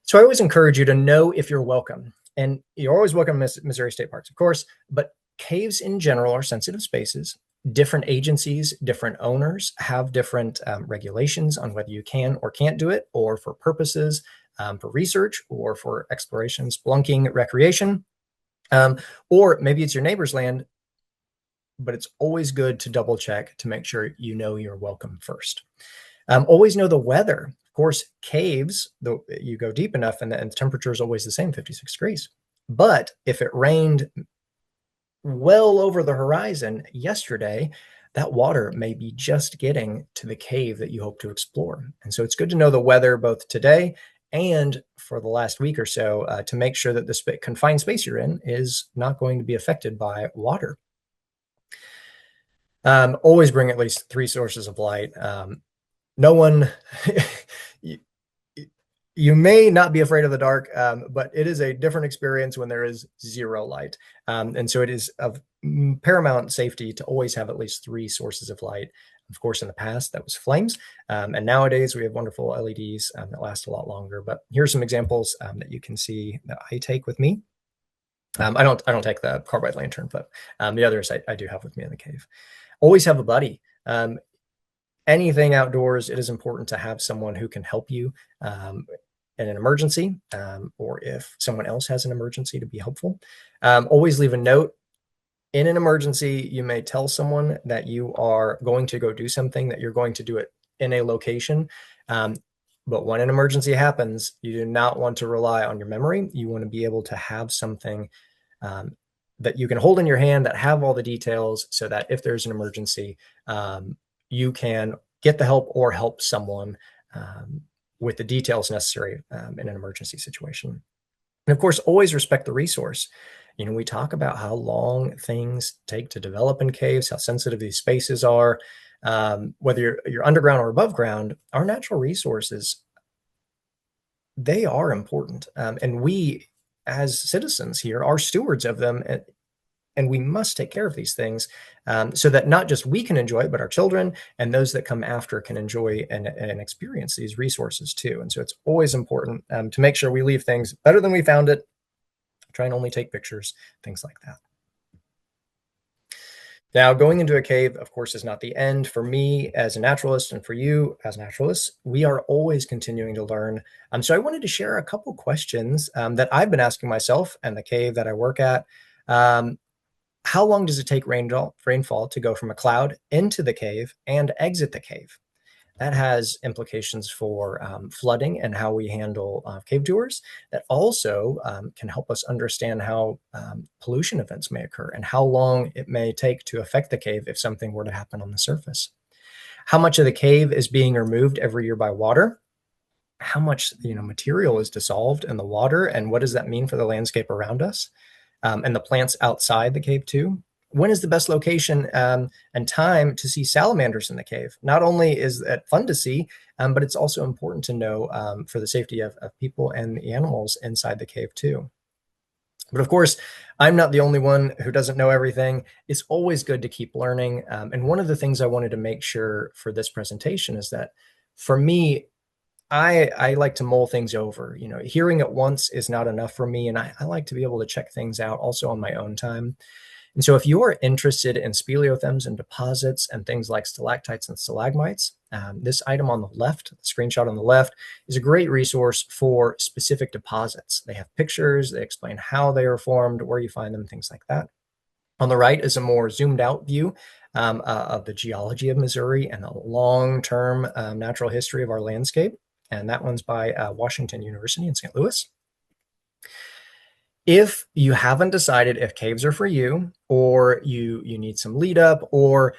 So I always encourage you to know if you're welcome, and you're always welcome in Missouri State Parks, of course. But caves in general are sensitive spaces. Different agencies, different owners have different regulations on whether you can or can't do it, or for purposes for research or for exploration, spelunking, recreation. Or maybe it's your neighbor's land, but it's always good to double check to make sure you know you're welcome first. Always know the weather. Of course, caves, though you go deep enough and the temperature is always the same, 56 degrees. But if it rained well over the horizon yesterday, that water may be just getting to the cave that you hope to explore. And so it's good to know the weather both today and for the last week or so to make sure that the confined space you're in is not going to be affected by water. Always bring at least 3 sources of light. No one, you may not be afraid of the dark, but it is a different experience when there is zero light. And so it is of paramount safety to always have at least 3 sources of light. Of course, in the past, that was flames. And nowadays, we have wonderful LEDs that last a lot longer. But here's some examples that you can see that I take with me. I don't take the carbide lantern, but the others I do have with me in the cave. Always have a buddy. Anything outdoors, it is important to have someone who can help you in an emergency, or if someone else has an emergency, to be helpful. Always leave a note. In an emergency, you may tell someone that you are going to go do something, that you're going to do it in a location. But when an emergency happens, you do not want to rely on your memory. You want to be able to have something that you can hold in your hand that have all the details, so that if there's an emergency, you can get the help or help someone with the details necessary in an emergency situation. And of course, always respect the resource. You know, we talk about how long things take to develop in caves, how sensitive these spaces are. Whether you're underground or above ground, our natural resources, they are important. And we, as citizens here, are stewards of them. And we must take care of these things so that not just we can enjoy it, but our children and those that come after can enjoy and experience these resources too. And so it's always important to make sure we leave things better than we found it. Try and only take pictures, things like that. Now, going into a cave, of course, is not the end. For me as a naturalist and for you as naturalists, we are always continuing to learn. So I wanted to share a couple questions that I've been asking myself and the cave that I work at. How long does it take rainfall to go from a cloud into the cave and exit the cave? That has implications for flooding and how we handle cave tours. That also can help us understand how pollution events may occur and how long it may take to affect the cave if something were to happen on the surface. How much of the cave is being removed every year by water? How much material is dissolved in the water, and what does that mean for the landscape around us and the plants outside the cave too? When is the best location and time to see salamanders in the cave? Not only is it fun to see, but it's also important to know for the safety of people and the animals inside the cave too. But of course, I'm not the only one who doesn't know everything. It's always good to keep learning. And one of the things I wanted to make sure for this presentation is that for me, I like to mull things over. Hearing it once is not enough for me. And I like to be able to check things out also on my own time. And so if you're interested in speleothems and deposits and things like stalactites and stalagmites, this item on the left, the screenshot on the left, is a great resource for specific deposits. They have pictures, they explain how they are formed, where you find them, things like that. On the right is a more zoomed out view of the geology of Missouri and the long-term natural history of our landscape. And that one's by Washington University in St. Louis. If you haven't decided if caves are for you, or you need some lead up, or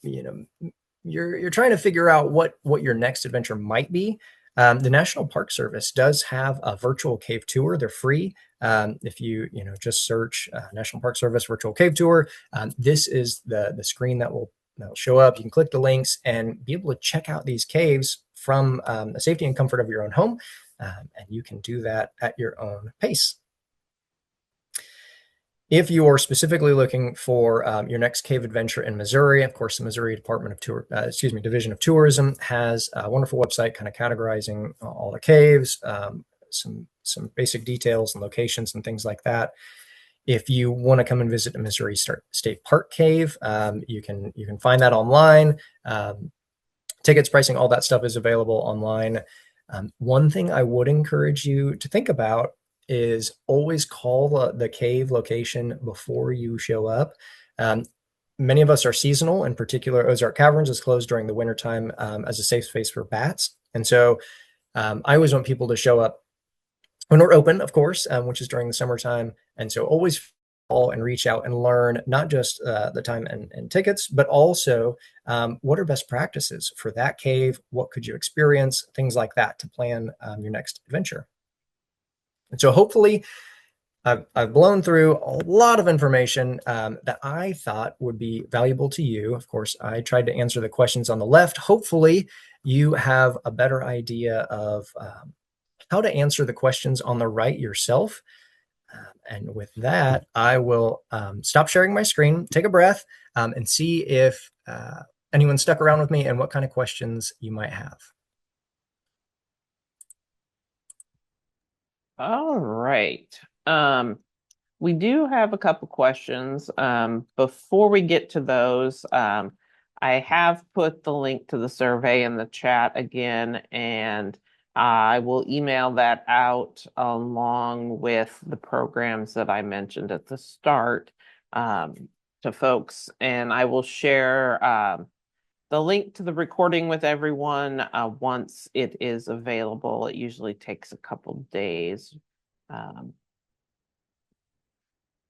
you're trying to figure out what your next adventure might be, the National Park Service does have a virtual cave tour. They're free. If you just search National Park Service virtual cave tour, this is the screen that will show up. You can click the links and be able to check out these caves from the safety and comfort of your own home. And you can do that at your own pace. If you are specifically looking for your next cave adventure in Missouri, of course, the Missouri Division of Tourism has a wonderful website kind of categorizing all the caves, some basic details and locations and things like that. If you want to come and visit the Missouri State Park Cave, you can find that online. Tickets, pricing, all that stuff is available online. One thing I would encourage you to think about is always call the cave location before you show up. Many of us are seasonal. In particular, Ozark Caverns is closed during the wintertime as a safe space for bats. And so I always want people to show up when we're open, of course, which is during the summertime. And so always call and reach out and learn not just the time and tickets, but also what are best practices for that cave? What could you experience? Things like that to plan your next adventure. And so hopefully I've blown through a lot of information that I thought would be valuable to you. Of course, I tried to answer the questions on the left. Hopefully you have a better idea of how to answer the questions on the right yourself. And with that, I will stop sharing my screen, take a breath, and see if anyone stuck around with me and what kind of questions you might have.
All right. We do have a couple questions. Before we get to those, I have put the link to the survey in the chat again, and I will email that out along with the programs that I mentioned at the start to folks. And I will share the link to the recording with everyone once it is available. It usually takes a couple days.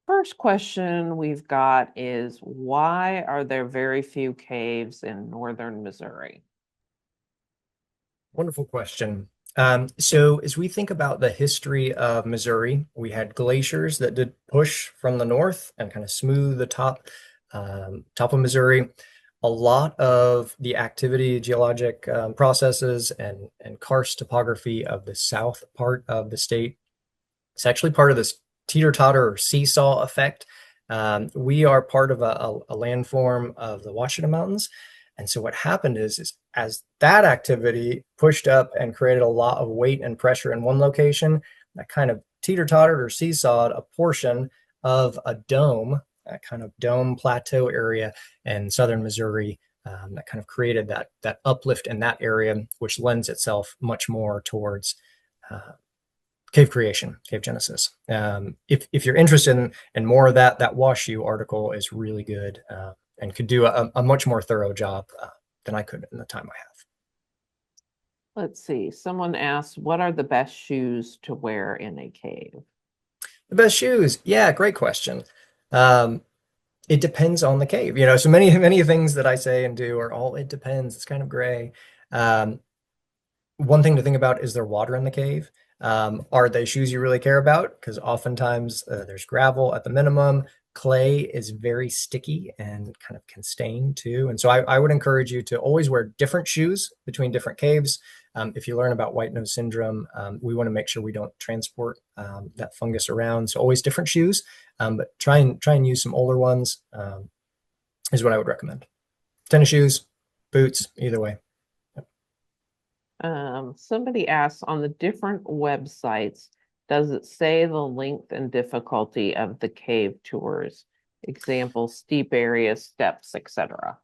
First question we've got is, why are there very few caves in northern Missouri?
Wonderful question. So as we think about the history of Missouri, we had glaciers that did push from the north and kind of smooth the top of Missouri. A lot of the activity, geologic processes, and karst topography of the south part of the state, it's actually part of this teeter-totter or seesaw effect. We are part of a landform of the Ouachita Mountains. And so what happened is as that activity pushed up and created a lot of weight and pressure in one location, that kind of teeter-tottered or seesawed a portion of a dome, that kind of dome plateau area in southern Missouri, that kind of created that uplift in that area, which lends itself much more towards cave creation, cave genesis. If you're interested in more of that WashU article is really good and could do a much more thorough job than I could in the time I have.
Let's see. Someone asked, what are the best shoes to wear in a cave?
The best shoes? Yeah, great question. It depends on the cave. So many things that I say and do are all it depends. It's kind of gray. One thing to think about is there water in the cave? Are they shoes you really care about? Because oftentimes there's gravel at the minimum. Clay is very sticky and kind of can stain too. And so I would encourage you to always wear different shoes between different caves. If you learn about white nose syndrome, we want to make sure we don't transport that fungus around. So always different shoes, but try and use some older ones is what I would recommend. Tennis shoes, boots, either way.
Somebody asks, on the different websites, does it say the length and difficulty of the cave tours? Example, steep areas, steps, etc.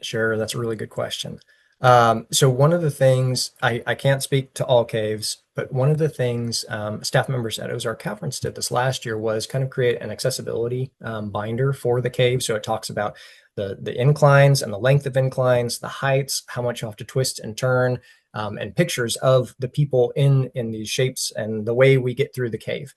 Sure, that's a really good question. So one of the things, I can't speak to all caves, but one of the things staff members at Ozark Caverns did this last year was kind of create an accessibility binder for the cave. So it talks about the inclines and the length of inclines, the heights, how much you have to twist and turn, and pictures of the people in these shapes and the way we get through the cave.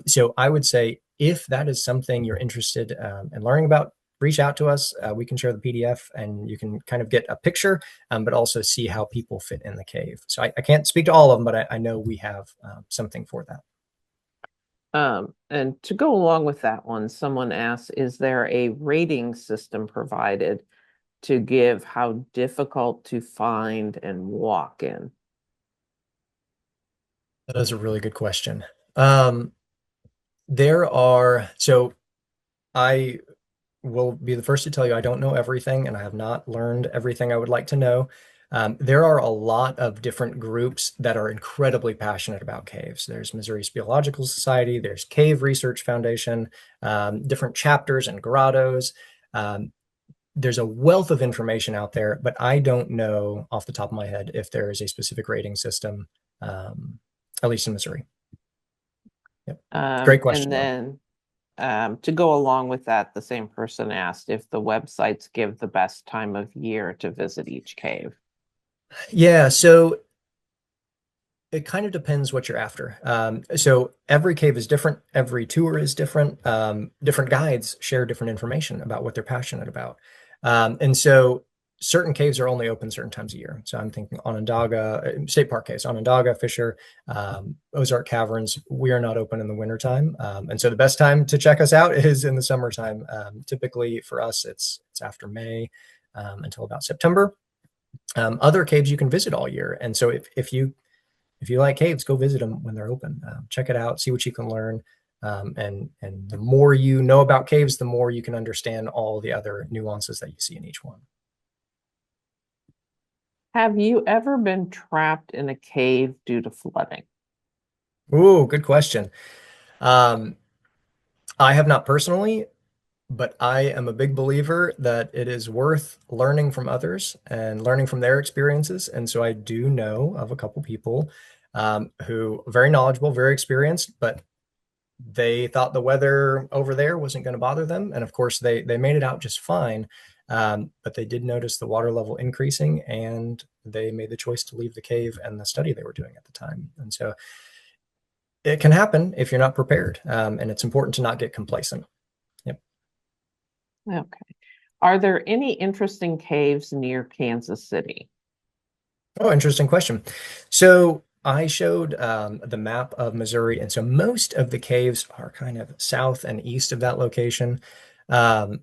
So I would say if that is something you're interested in learning about, reach out to us. We can share the PDF and you can kind of get a picture, but also see how people fit in the cave. So I can't speak to all of them, but I know we have something for that.
And to go along with that one, someone asks, is there a rating system provided to give how difficult to find and walk in?
That is a really good question. Um, there are, so I will be the first to tell you I don't know everything and I have not learned everything I would like to know. There are a lot of different groups that are incredibly passionate about caves. There's Missouri Speleological Society, there's Cave Research Foundation, different chapters and grottos. Um, there's a wealth of information out there, but I don't know off the top of my head if there is a specific rating system, um, at least in Missouri. Yep. Great
And
question, though.
then to go along with that, the same person asked if the websites give the best time of year to visit each cave.
Yeah, so it kind of depends what you're after. So every cave is different, every tour is different. Different guides share different information about what they're passionate about. And so certain caves are only open certain times a year. So I'm thinking Onondaga, State Park caves, Onondaga, Fisher, Ozark Caverns. We are not open in the wintertime. And so the best time to check us out is in the summertime. Typically for us, it's after May until about September. Other caves you can visit all year. And so if you like caves, go visit them when they're open. Check it out, see what you can learn. And the more you know about caves, the more you can understand all the other nuances that you see in each one.
Have you ever been trapped in a cave due to flooding?
Ooh, good question. Um, I have not personally, but I am a big believer that it is worth learning from others and learning from their experiences. And so I do know of a couple people who are very knowledgeable, very experienced, but they thought the weather over there wasn't going to bother them, and of course they made it out just fine. But they did notice the water level increasing, and they made the choice to leave the cave and the study they were doing at the time. And so it can happen if you're not prepared, and it's important to not get complacent. Yep.
Okay. Are there any interesting caves near Kansas City?
Oh, interesting question. So I showed the map of Missouri, and so most of the caves are kind of south and east of that location. Um,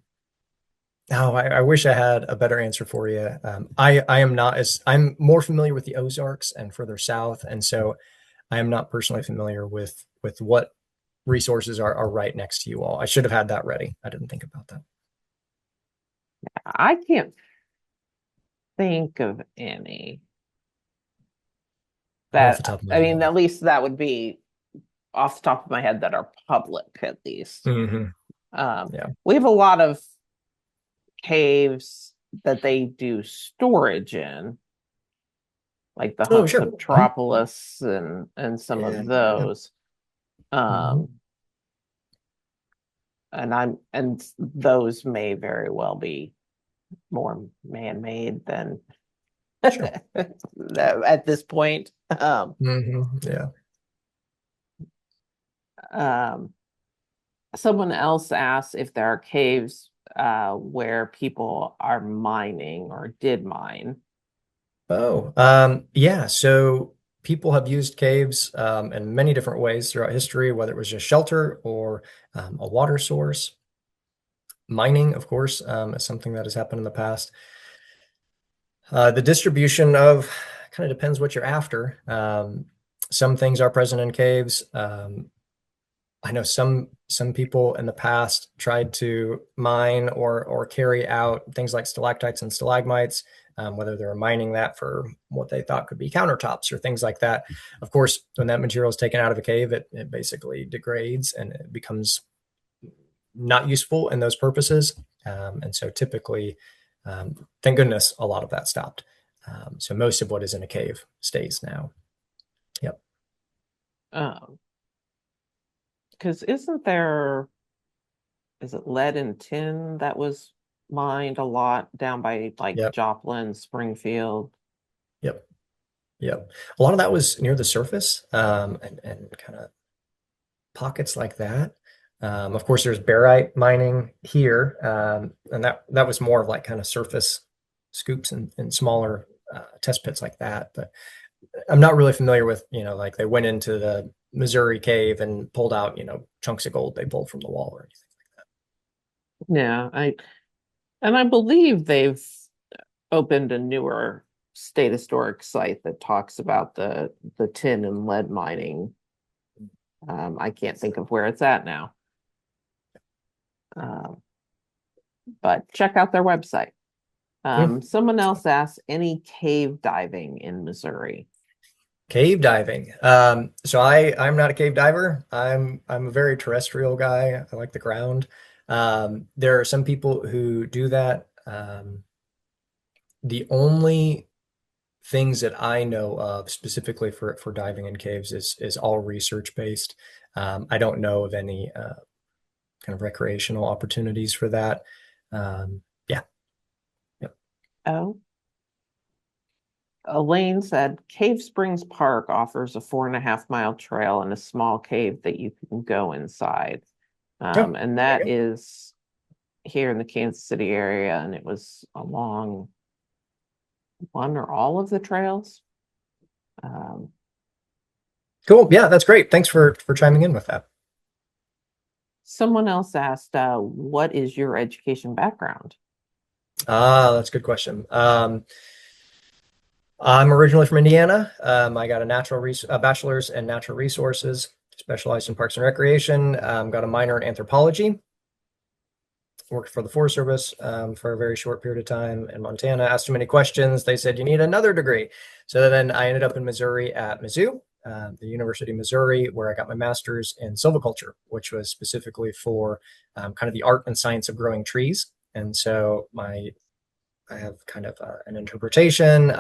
Oh, I wish I had a better answer for you. I am not as I'm more familiar with the Ozarks and further south, and so I am not personally familiar with what resources are right next to you all. I should have had that ready. I didn't think about that.
I can't think of any
Not off
that,
the top of my
I mean,
head.
at least that would be off the top of my head that are public, at least.
Hmm.
Um,
Yeah.
we have a lot of caves that they do storage in, like the
Oh,
Hunts
sure.
of
Mhm.
Tropolis and some
Yeah.
of
Yeah.
those.
Hmm.
Um, and those may very well be more man-made than
Sure.
at this point.
Yeah.
Um, Someone else asked if there are caves where people are mining or did mine.
Oh, yeah. So people have used caves in many different ways throughout history, whether it was just shelter or a water source. Mining, of course, is something that has happened in the past. The distribution of kind of depends what you're after. Some things are present in caves. I know some people in the past tried to mine or carry out things like stalactites and stalagmites, whether they were mining that for what they thought could be countertops or things like that. Of course, when that material is taken out of a cave, it basically degrades and it becomes not useful in those purposes. And so typically, thank goodness, a lot of that stopped. So most of what is in a cave stays now. Yep.
Um, because isn't there, is it lead and tin that was mined a lot down by like
Yep.
Joplin, Springfield?
Yep. Yep. A lot of that was near the surface, and kind of pockets like that. Of course, there's barite mining here, and that was more of like kind of surface scoops and smaller test pits like that. But I'm not really familiar with, like they went into the Missouri cave and pulled out, chunks of gold they pulled from the wall or anything.
Yeah, I believe they've opened a newer state historic site that talks about the tin and lead mining. I can't think of where it's at now. Um, but check out their website.
Hmm.
Someone else asked, any cave diving in Missouri?
Cave diving. So I'm not a cave diver. I'm a very terrestrial guy. I like the ground. There are some people who do that. The only things that I know of specifically for diving in caves is all research based. I don't know of any kind of recreational opportunities for that. Yeah. Yep.
Oh, Elaine said Cave Springs Park offers a 4.5 mile trail and a small cave that you can go inside.
Oh,
And
there
that
you go.
is here in the Kansas City area, and it was along one or all of the trails. Um,
Cool. Yeah, that's great. Thanks for chiming in with that.
Someone else asked, what is your education background?
That's a good question. I'm originally from Indiana. I got a bachelor's in natural resources, specialized in parks and recreation. Got a minor in anthropology. Worked for the Forest Service for a very short period of time in Montana. Asked too many questions. They said you need another degree. So then I ended up in Missouri at Mizzou, the University of Missouri, where I got my master's in silviculture, which was specifically for kind of the art and science of growing trees. And so I have kind of an interpretation,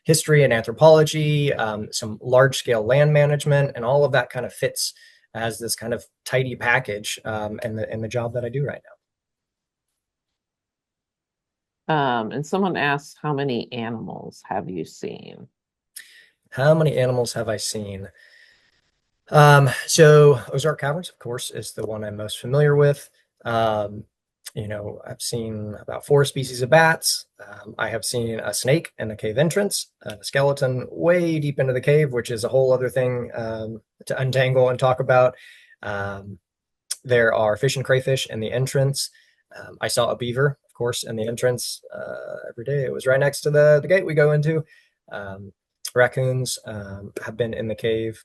history and anthropology, some large scale land management, and all of that kind of fits as this kind of tidy package in the job that I do right now.
And someone asked, how many animals have you seen?
How many animals have I seen? So Ozark Caverns, of course, is the one I'm most familiar with. Um, I've seen about 4 species of bats. I have seen a snake in the cave entrance, a skeleton way deep into the cave, which is a whole other thing to untangle and talk about. Um, there are fish and crayfish in the entrance. I saw a beaver, of course, in the entrance every day. It was right next to the gate we go into. Um, Raccoons have been in the cave.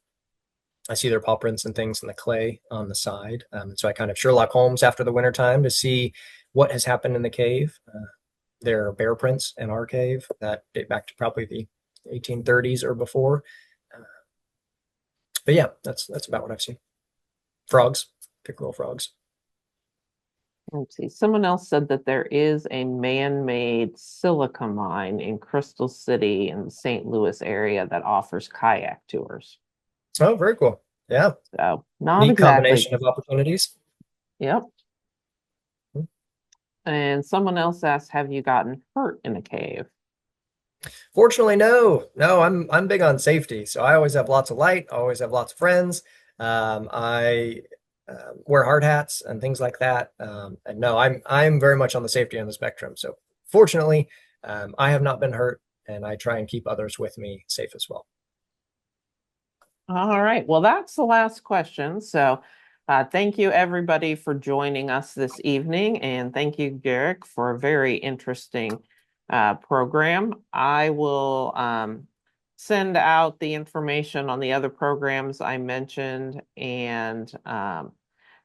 I see their paw prints and things in the clay on the side. So I kind of Sherlock Holmes after the winter time to see what has happened in the cave. There are bear prints in our cave that date back to probably the 1830s or before. Uh, but yeah, that's about what I've seen. Frogs, pickerel frogs.
Let's see. Someone else said that there is a man-made silica mine in Crystal City in the St. Louis area that offers kayak tours.
Oh, very cool. Yeah,
So not
neat
exactly.
combination of opportunities.
Yep. And someone else asked, have you gotten hurt in a cave?
Fortunately, no, no. I'm big on safety, so I always have lots of light. I always have lots of friends. I wear hard hats and things like that. And no, I'm very much on the safety end of the spectrum. So fortunately, I have not been hurt, and I try and keep others with me safe as well.
All right. Well, that's the last question. So thank you, everybody, for joining us this evening. And thank you, Garrick, for a very interesting program. I will send out the information on the other programs I mentioned. And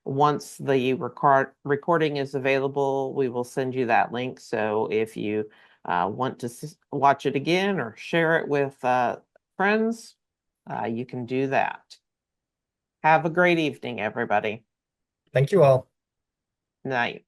once the recording is available, we will send you that link. So if you want to watch it again or share it with friends, you can do that. Have a great evening, everybody.
Thank you all.
Night.